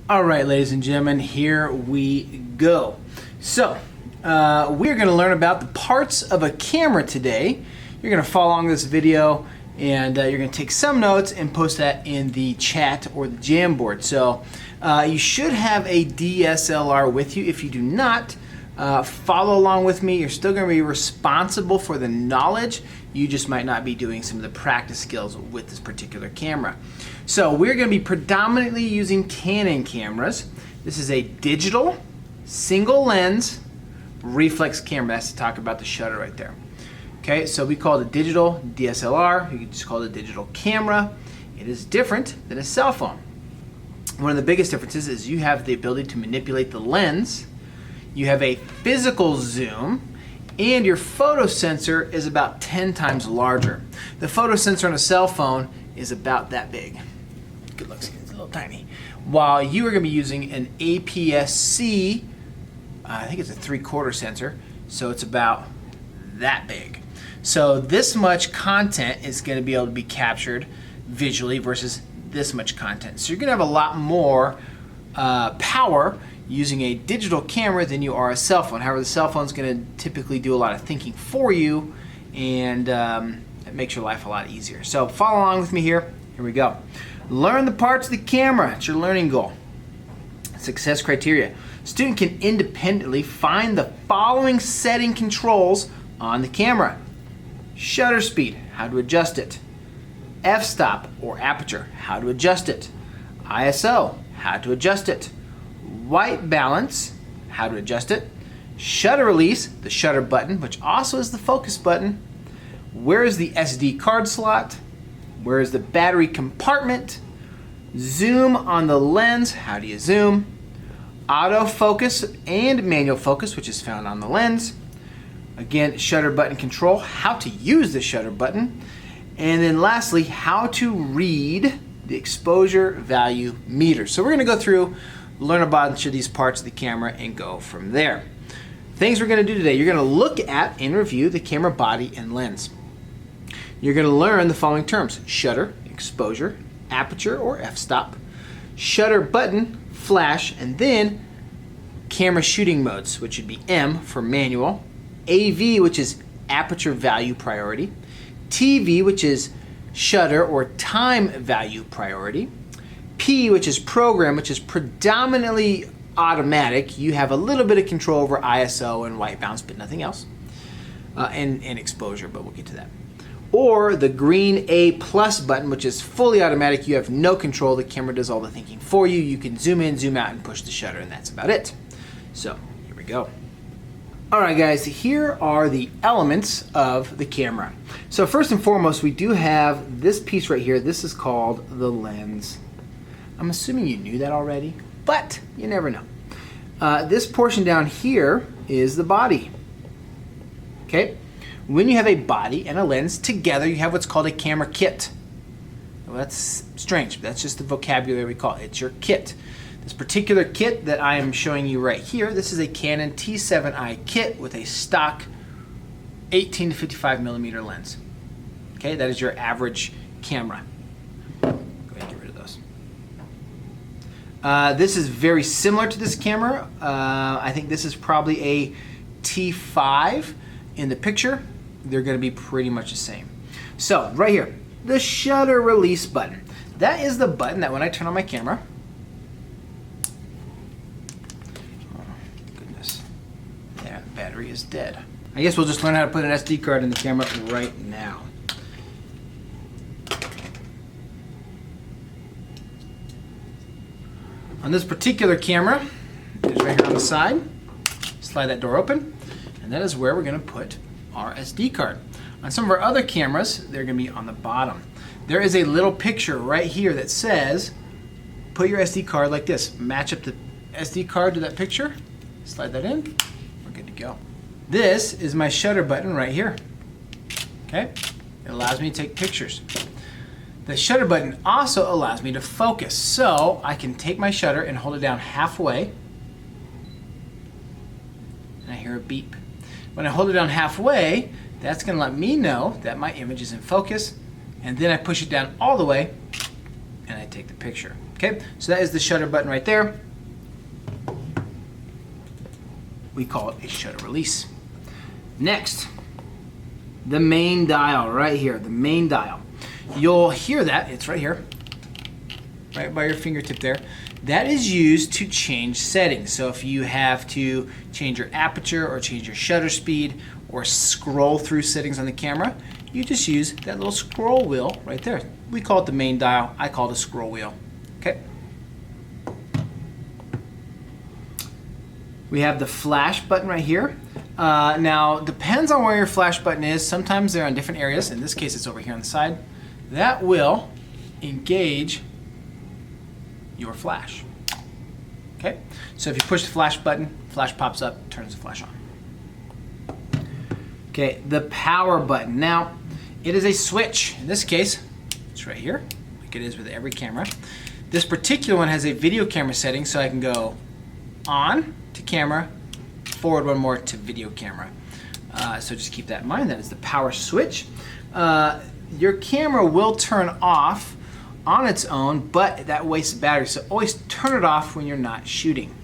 All right, ladies and gentlemen, here we go. So, we're going to learn about the parts of a camera today. You're going to follow along this video, and you're going to take some notes and post that in the chat or the Jamboard. So, you should have a DSLR with you. If you do not, follow along with me. You're still going to be responsible for the knowledge. You just might not be doing some of the practice skills with this particular camera. So we're going to be predominantly using Canon cameras. This is a digital, single lens, reflex camera. That's to talk about the shutter right there. Okay, so we call it a digital DSLR. You can just call it a digital camera. It is different than a cell phone. One of the biggest differences is you have the ability to manipulate the lens. You have a physical zoom, and your photo sensor is about 10 times larger. The photo sensor on a cell phone is about that big. Good looks, it's a little tiny. While you are going to be using an APS-C, I think it's a 3/4 sensor, so it's about that big. So this much content is going to be able to be captured visually versus this much content. So you're going to have a lot more power using a digital camera than you are a cell phone. However, the cell phone is going to typically do a lot of thinking for you, and it makes your life a lot easier. So follow along with me here. Here we go. Learn the parts of the camera. It's your learning goal. Success criteria. Student can independently find the following setting controls on the camera. Shutter speed, how to adjust it. F-stop or aperture, how to adjust it. ISO, how to adjust it. White balance, how to adjust it. Shutter release, the shutter button, which also is the focus button. Where is the SD card slot? Where is the battery compartment? Zoom on the lens, how do you zoom? Autofocus and manual focus, which is found on the lens. Again, shutter button control, how to use the shutter button. And then lastly, how to read the exposure value meter. So we're going to go through, learn about a bunch of these parts of the camera, and go from there. Things we're going to do today, you're going to look at and review the camera body and lens. You're going to learn the following terms: shutter, exposure, aperture or f-stop, shutter button, flash, and then camera shooting modes, which would be M for manual, AV, which is aperture value priority, TV, which is shutter or time value priority, P, which is program, which is predominantly automatic. You have a little bit of control over ISO and white balance, but nothing else, and exposure, but we'll get to that. Or the green A+ button, which is fully automatic. You have no control. The camera does all the thinking for you. You can zoom in, zoom out, and push the shutter, and that's about it. So here we go. All right, guys, here are the elements of the camera. So first and foremost, we do have this piece right here. This is called the lens. I'm assuming you knew that already, but you never know. This portion down here is the body. Okay? When you have a body and a lens together, you have what's called a camera kit. Well, that's strange, but that's just the vocabulary we call it. It's your kit. This particular kit that I am showing you right here, this is a Canon T7i kit with a stock 18 to 55 millimeter lens. Okay, that is your average camera. Go ahead and get rid of those. This is very similar to this camera. I think this is probably a T5 in the picture. They're going to be pretty much the same. So right here, the shutter release button. That is the button that when I turn on my camera, oh goodness, yeah, the battery is dead. I guess we'll just learn how to put an SD card in the camera right now. On this particular camera, it's right here on the side. Slide that door open, and that is where we're going to put our SD card. On some of our other cameras, they're going to be on the bottom. There is a little picture right here that says, put your SD card like this. Match up the SD card to that picture, slide that in, we're good to go. This is my shutter button right here. Okay, it allows me to take pictures. The shutter button also allows me to focus, so I can take my shutter and hold it down halfway, and I hear a beep. When I hold it down halfway, that's going to let me know that my image is in focus, and then I push it down all the way and I take the picture. Okay, so that is the shutter button right there. We call it a shutter release. Next, the main dial right here, the main dial. You'll hear that, it's right here, right by your fingertip there. That is used to change settings. So if you have to change your aperture or change your shutter speed or scroll through settings on the camera, you just use that little scroll wheel right there. We call it the main dial, I call it a scroll wheel. Okay. We have the flash button right here. Now, depends on where your flash button is. Sometimes they're on different areas. In this case, it's over here on the side. That will engage your flash. Okay, so if you push the flash button, flash pops up, turns the flash on. Okay, the power button. Now, it is a switch. In this case, it's right here, like it is with every camera. This particular one has a video camera setting, so I can go on to camera, forward one more to video camera. So just keep that in mind. That is the power switch. Your camera will turn off on its own, but that wastes battery, so always turn it off when you're not shooting.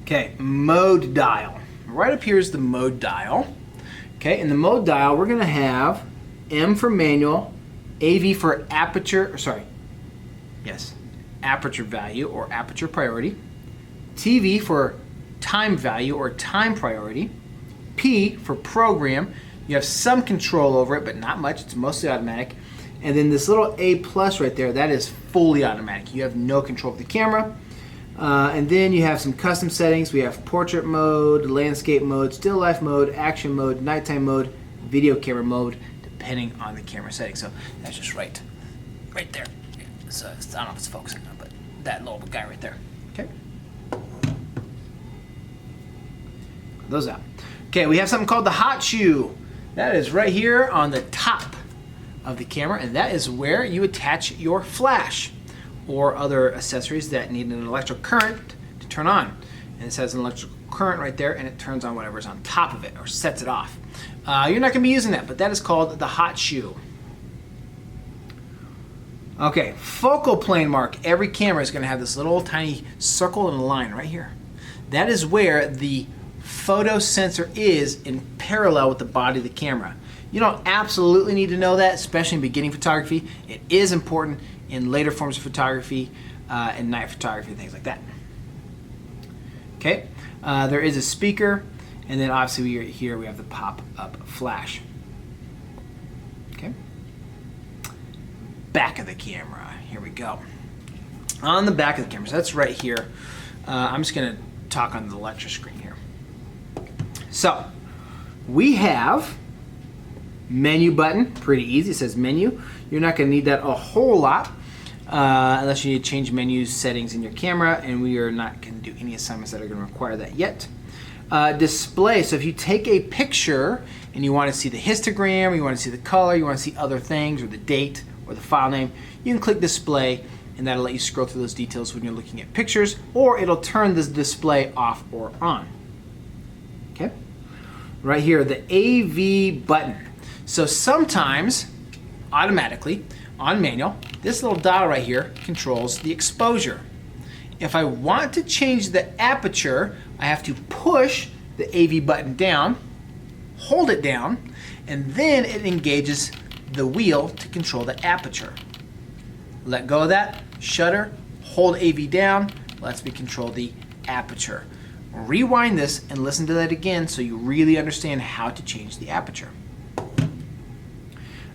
Okay, mode dial. Right up here is the mode dial. Okay, in the mode dial, we're gonna have M for manual, AV for aperture, aperture value or aperture priority, TV for time value or time priority, P for program. You have some control over it, but not much. It's mostly automatic. And then this little A plus right there, that is fully automatic. You have no control of the camera. And then you have some custom settings. We have portrait mode, landscape mode, still life mode, action mode, nighttime mode, video camera mode, depending on the camera setting. So that's just right there. So I don't know if it's focusing on, but that little guy right there. Okay. Those out. Okay, we have something called the hot shoe. That is right here on the top of the camera, and that is where you attach your flash or other accessories that need an electrical current to turn on. And it has an electrical current right there, and it turns on whatever's on top of it or sets it off. You're not going to be using that, but that is called the hot shoe. Okay, focal plane mark. Every camera is going to have this little tiny circle and a line right here. That is where the photo sensor is in parallel with the body of the camera. You don't absolutely need to know that, especially in beginning photography. It is important in later forms of photography and night photography, things like that. Okay, there is a speaker, and then obviously here we have the pop-up flash. Okay, back of the camera. Here we go. On the back of the camera, so that's right here. I'm just going to talk on the lecture screen here. So we have menu button, pretty easy. It says menu. You're not going to need that a whole lot unless you need to change menu settings in your camera, and we are not going to do any assignments that are going to require that yet. Display. So if you take a picture and you want to see the histogram, or you want to see the color, you want to see other things, or the date, or the file name, you can click display, and that'll let you scroll through those details when you're looking at pictures, or it'll turn this display off or on. Okay? Right here, the AV button. So sometimes, automatically, on manual, this little dial right here controls the exposure. If I want to change the aperture, I have to push the AV button down, hold it down, and then it engages the wheel to control the aperture. Let go of that, shutter, hold AV down, lets me control the aperture. Rewind this and listen to that again so you really understand how to change the aperture.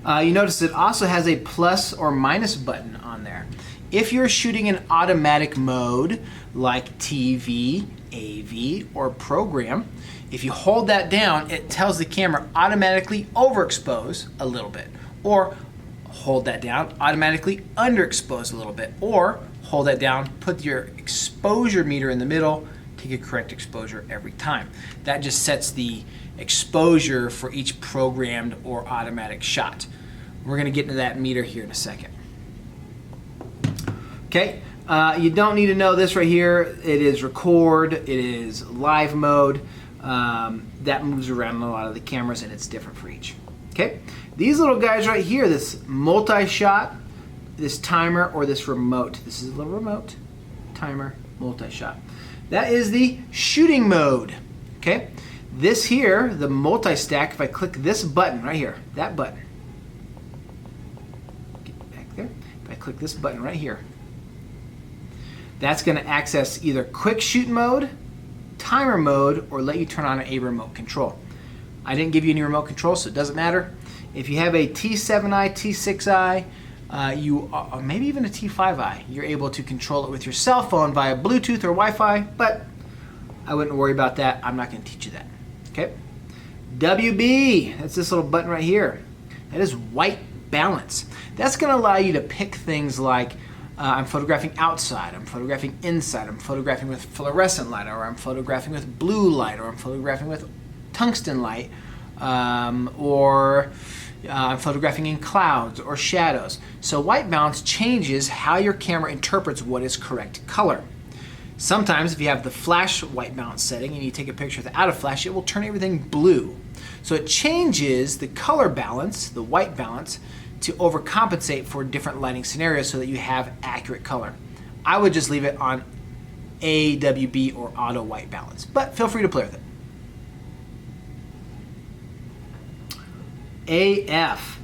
You notice it also has a plus or minus button on there. If you're shooting in automatic mode like TV, AV, or program, if you hold that down, it tells the camera automatically overexpose a little bit, or hold that down, automatically underexpose a little bit, or hold that down, put your exposure meter in the middle, take a correct exposure every time. That just sets the exposure for each programmed or automatic shot. We're going to get into that meter here in a second. Okay, you don't need to know this right here. It is record, it is live mode. That moves around in a lot of the cameras, and it's different for each. Okay, these little guys right here, this multi-shot this timer or this remote. This is a little remote, timer, multi-shot. That is the shooting mode, okay? This here, the multi-stack, if I click this button right here, that button, get back there, if I click this button right here, that's gonna access either quick shoot mode, timer mode, or let you turn on a remote control. I didn't give you any remote control, so it doesn't matter. If you have a T7i, T6i, or maybe even a T5i, you're able to control it with your cell phone via Bluetooth or Wi-Fi, but I wouldn't worry about that. I'm not going to teach you that. Okay? WB, that's this little button right here. That is white balance. That's going to allow you to pick things like I'm photographing outside, I'm photographing inside, I'm photographing with fluorescent light, or I'm photographing with blue light, or I'm photographing with tungsten light, or I'm photographing in clouds or shadows. So white balance changes how your camera interprets what is correct color. Sometimes if you have the flash white balance setting and you take a picture without a flash, it will turn everything blue. So it changes the color balance, the white balance, to overcompensate for different lighting scenarios so that you have accurate color. I would just leave it on AWB or auto white balance, but feel free to play with it. AF.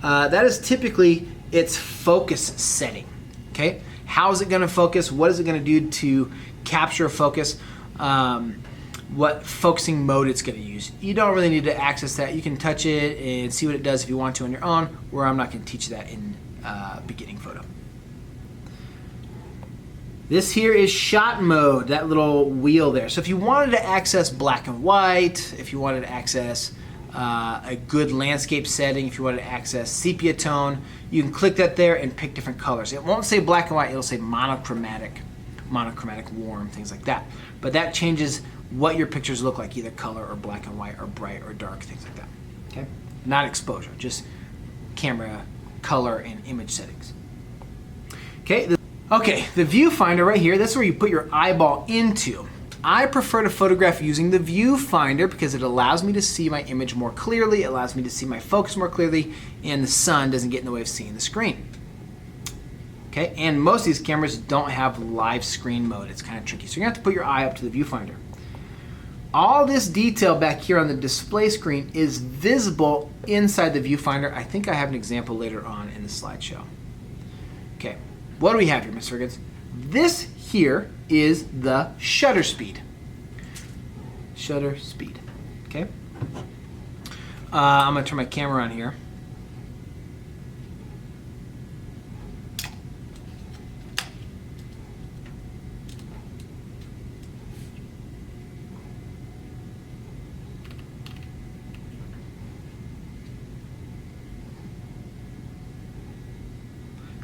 That is typically its focus setting. Okay, how is it going to focus? What is it going to do to capture focus? What focusing mode it's going to use? You don't really need to access that. You can touch it and see what it does if you want to on your own. Where I'm not going to teach that in beginning photo. This here is shot mode. That little wheel there. So if you wanted to access black and white, if you wanted to access a good landscape setting, if you want to access sepia tone, you can click that there and pick different colors. It won't say black and white, it'll say monochromatic warm, things like that. But that changes what your pictures look like, either color or black and white or bright or dark, things like that. Okay? Not exposure, just camera, color, and image settings. Okay, the viewfinder right here, that's where you put your eyeball into. I prefer to photograph using the viewfinder because it allows me to see my image more clearly, it allows me to see my focus more clearly, and the sun doesn't get in the way of seeing the screen. Okay, and most of these cameras don't have live screen mode. It's kind of tricky. So you're gonna have to put your eye up to the viewfinder. All this detail back here on the display screen is visible inside the viewfinder. I think I have an example later on in the slideshow. Okay, what do we have here, Mr. Riggins? This here is the shutter speed. Shutter speed, okay? I'm gonna turn my camera on here.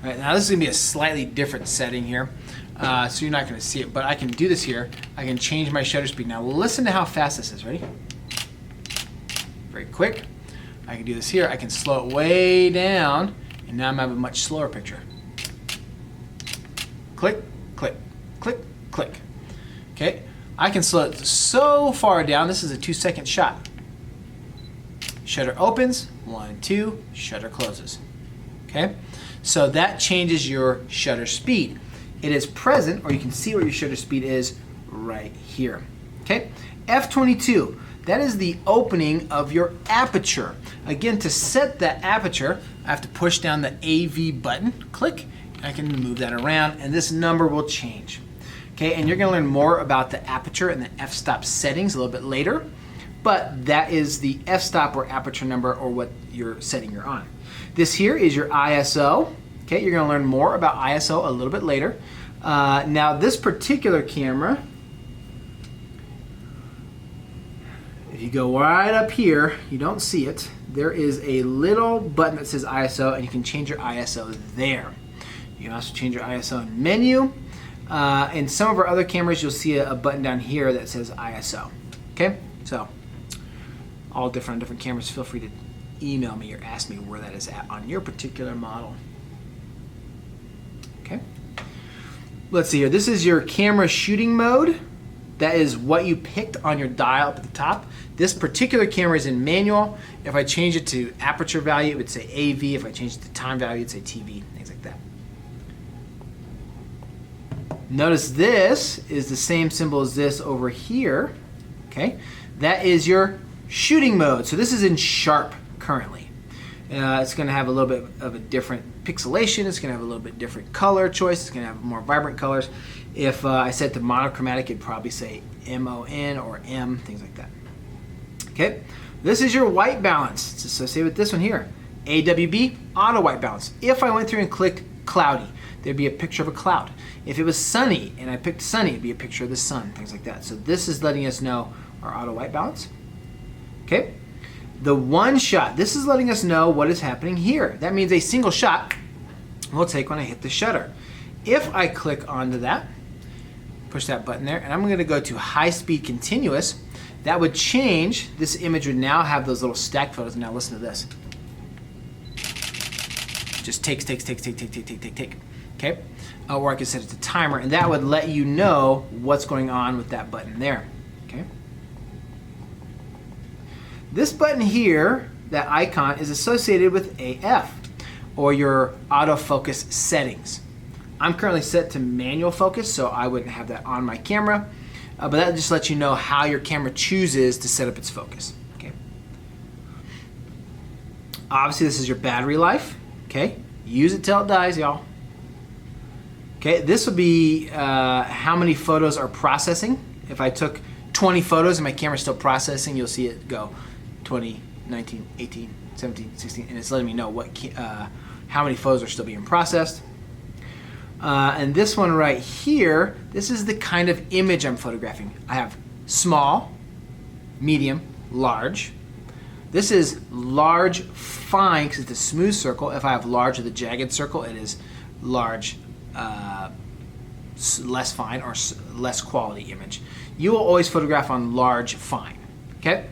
All right, now this is gonna be a slightly different setting here. So you're not going to see it, but I can do this here. I can change my shutter speed. Now listen to how fast this is. Ready? Very quick. I can do this here. I can slow it way down, and now I'm going to have a much slower picture. Click, click, click, click. Okay, I can slow it so far down. This is a 2-second shot. Shutter opens, 1, 2, shutter closes. Okay, so that changes your shutter speed. It is present, or you can see where your shutter speed is right here. Okay, f22, that is the opening of your aperture. Again, to set that aperture, I have to push down the AV button, click, and I can move that around, and this number will change. Okay, and you're gonna learn more about the aperture and the f-stop settings a little bit later, but that is the f-stop or aperture number, or what your setting you're on. This here is your ISO. Okay, you're gonna learn more about ISO a little bit later. Now this particular camera, if you go right up here, you don't see it, there is a little button that says ISO, and you can change your ISO there. You can also change your ISO in menu. In some of our other cameras, you'll see a button down here that says ISO. Okay, so all different cameras, feel free to email me or ask me where that is at on your particular model. Okay, let's see here. This is your camera shooting mode. That is what you picked on your dial up at the top. This particular camera is in manual. If I change it to aperture value, it would say AV. If I change it to time value, it'd say TV, things like that. Notice this is the same symbol as this over here. Okay, that is your shooting mode. So this is in sharp currently. It's going to have a little bit of a different pixelation. It's going to have a little bit different color choice. It's going to have more vibrant colors. If I set to monochromatic, it'd probably say MON or M, things like that. Okay, this is your white balance. It's associated with this one here. AWB, auto white balance. If I went through and clicked cloudy, there'd be a picture of a cloud. If it was sunny and I picked sunny, it'd be a picture of the sun, things like that. So this is letting us know our auto white balance. Okay, the one shot, this is letting us know what is happening here. That means a single shot will take when I hit the shutter. If I click onto that, push that button there, and I'm going to go to high speed continuous, that would change. This image would now have those little stacked photos. Now listen to this. Just takes. Okay, or I could set it to timer, and that would let you know what's going on with that button there. Okay. This button here, that icon, is associated with AF, or your autofocus settings. I'm currently set to manual focus, so I wouldn't have that on my camera, but that just lets you know how your camera chooses to set up its focus. Okay. Obviously, this is your battery life. Okay, use it till it dies, y'all. Okay, this would be how many photos are processing. If I took 20 photos and my camera's still processing, you'll see it go 20, 19, 18, 17, 16, and it's letting me know what how many photos are still being processed. And this one right here, this is the kind of image I'm photographing. I have small, medium, large. This is large fine because it's a smooth circle. If I have large with a jagged circle, it is large, less fine or less quality image. You will always photograph on large fine. Okay.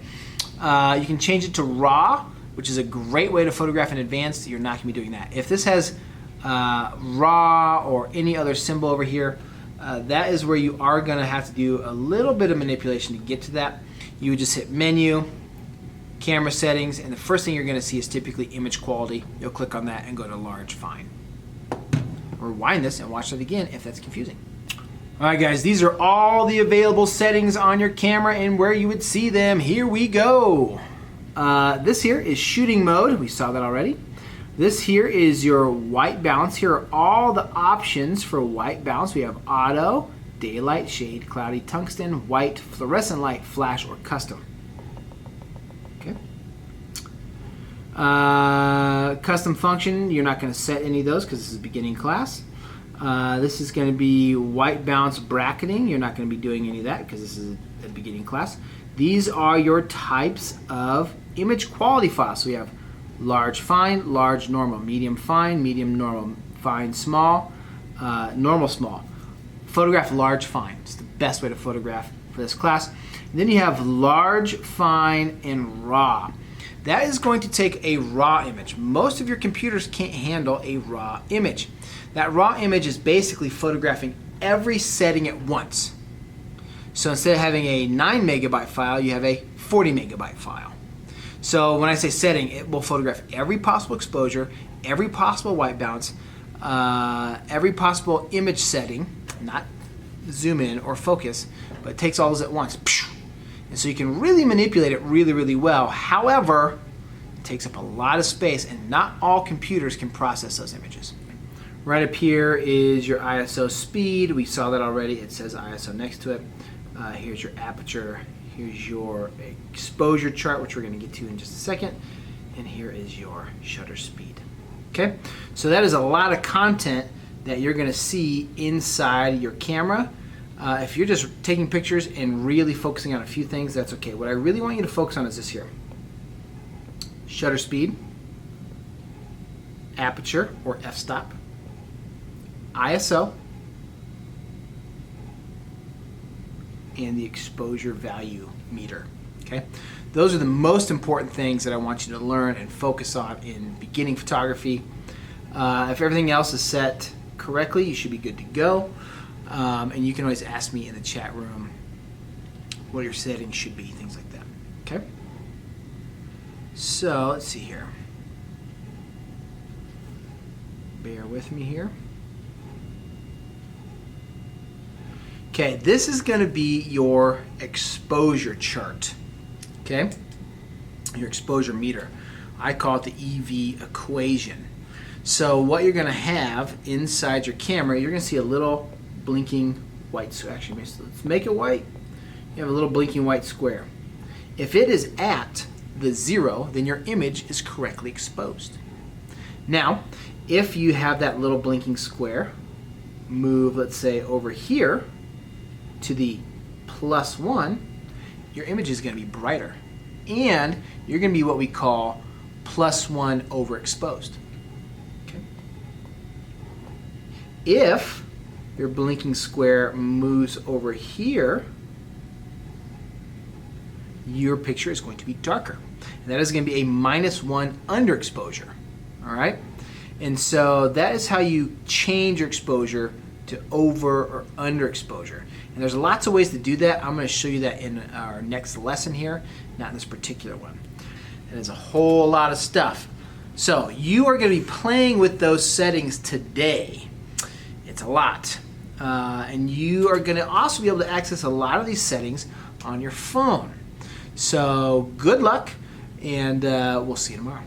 You can change it to raw, which is a great way to photograph in advance. You're not going to be doing that. If this has raw or any other symbol over here, that is where you are going to have to do a little bit of manipulation to get to that. You would just hit menu, camera settings, and the first thing you're going to see is typically image quality. You'll click on that and go to large fine. Rewind this and watch that again if that's confusing. Alright guys, these are all the available settings on your camera and where you would see them. Here we go. This here is shooting mode. We saw that already. This here is your white balance. Here are all the options for white balance. We have auto, daylight, shade, cloudy, tungsten, white, fluorescent light, flash, or custom. Okay. Custom function, you're not going to set any of those because this is beginning class. This is going to be white balance bracketing. You're not going to be doing any of that because this is a beginning class. These are your types of image quality files. So we have large fine, large normal, medium normal, fine small, normal small. Photograph large fine. It's the best way to photograph for this class. And then you have large, fine, and raw. That is going to take a raw image. Most of your computers can't handle a raw image. That raw image is basically photographing every setting at once. So instead of having a 9 megabyte file, you have a 40 megabyte file. So when I say setting, it will photograph every possible exposure, every possible white balance, every possible image setting, not zoom in or focus, but it takes all those at once. And so you can really manipulate it really, really well. However, it takes up a lot of space and not all computers can process those images. Right up here is your ISO speed. We saw that already. It says ISO next to it. Here's your aperture. Here's your exposure chart, which we're going to get to in just a second. And here is your shutter speed. Okay, so that is a lot of content that you're going to see inside your camera. If you're just taking pictures and really focusing on a few things, that's okay. What I really want you to focus on is this here. Shutter speed, aperture or f-stop, ISO, and the exposure value meter. Okay, those are the most important things that I want you to learn and focus on in beginning photography. If everything else is set correctly, you should be good to go. And you can always ask me in the chat room what your settings should be, things like that. Okay? So let's see here. Bear with me here. Okay, this is going to be your exposure chart. Okay, your exposure meter. I call it the EV equation. So what you're going to have inside your camera, you're going to see a little blinking white. So actually, let's make it white. You have a little blinking white square. If it is at the 0, then your image is correctly exposed. Now, if you have that little blinking square move, let's say, over here to the +1, your image is going to be brighter. And you're going to be what we call +1 overexposed. Okay. If your blinking square moves over here, your picture is going to be darker. And that is going to be a -1 underexposure. All right? And so that is how you change your exposure to over or underexposure. And there's lots of ways to do that. I'm going to show you that in our next lesson here, not in this particular one. And there's a whole lot of stuff. So you are going to be playing with those settings today. It's a lot. And you are going to also be able to access a lot of these settings on your phone. So good luck, and we'll see you tomorrow.